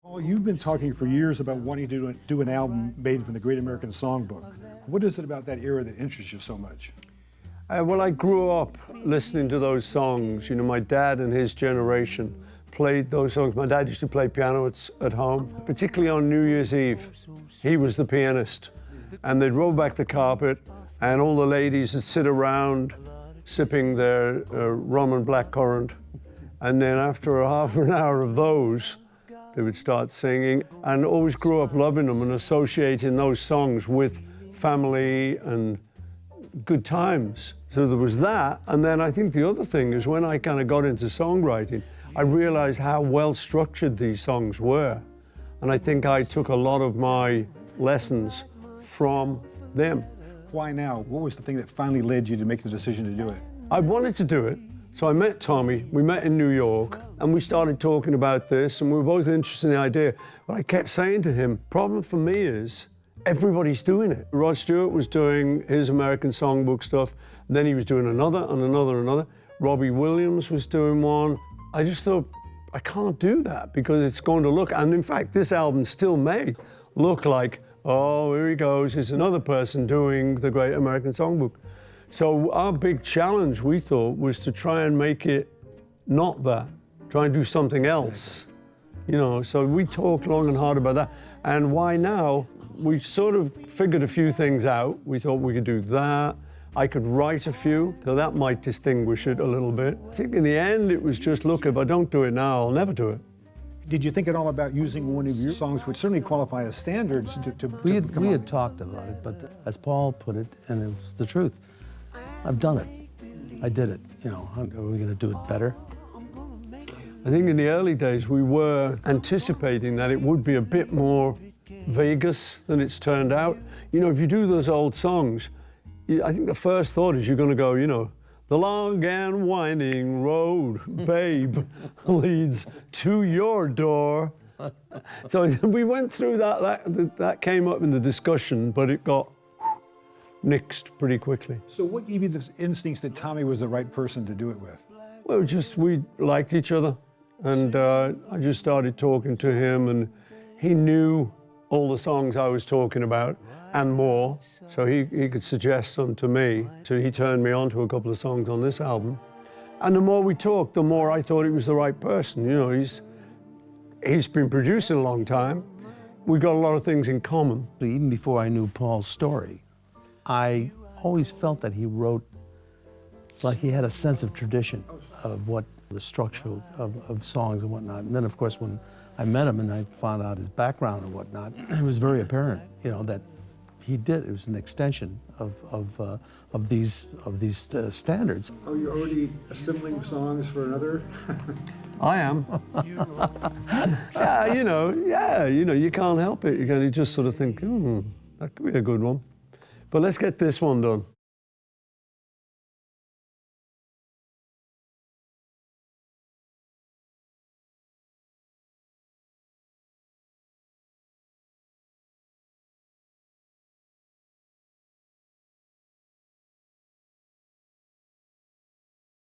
Paul, you've been talking for years about wanting to do an album made from the Great American Songbook. What is it about that era that interests you so much? Well, I grew up listening to those songs. You know, my dad and his generation played those songs. My dad used to play piano at home, particularly on New Year's Eve. He was the pianist. And they'd roll back the carpet, and all the ladies would sit around sipping their rum and blackcurrant. And then after a half an hour of those, they would start singing, and always grew up loving them and associating those songs with family and good times. So there was that, and then I think the other thing is when I kind of got into songwriting, I realized how well structured these songs were. And I think I took a lot of my lessons from them. Why now? What was the thing that finally led you to make the decision to do it? I wanted to do it, so I met Tommy. We met in New York, and we started talking about this, and we were both interested in the idea. But I kept saying to him, problem for me is, everybody's doing it. Rod Stewart was doing his American Songbook stuff, and then he was doing another and another and another. Robbie Williams was doing one. I just thought, I can't do that because it's going to look, and in fact, this album still may look like, oh, here he goes, it's another person doing the Great American Songbook. So our big challenge, we thought, was to try and make it not that, try and do something else. You know, so we talked long and hard about that. And why now? We sort of figured a few things out. We thought we could do that. I could write a few, so that might distinguish it a little bit. I think in the end, it was just, look, if I don't do it now, I'll never do it. Did you think at all about using one of your songs, which certainly qualify as standards, We had talked about it, but as Paul put it, and it was the truth, I've done it. I did it. You know, are we going to do it better? I think in the early days, we were anticipating that it would be a bit more Vegas than it's turned out. You know, if you do those old songs, I think the first thought is you're going to go, you know, the long and winding road, babe, leads to your door. So we went through that came up in the discussion, but it got nixed pretty quickly. So what gave you the instincts that Tommy was the right person to do it with? Well, just we liked each other, and I just started talking to him, and he knew all the songs I was talking about and more, so he could suggest them to me. So he turned me on to a couple of songs on this album. And the more we talked, the more I thought he was the right person. You know, he's been producing a long time. We've got a lot of things in common. Even before I knew Paul's story, I always felt that he wrote like he had a sense of tradition of what the structure of songs and whatnot. And then, of course, when I met him and I found out his background and whatnot, it was very apparent, you know, that he did. It was an extension of these standards. Are you already assembling songs for another? I am. You know, you can't help it. You just sort of think, that could be a good one. But let's get this one done.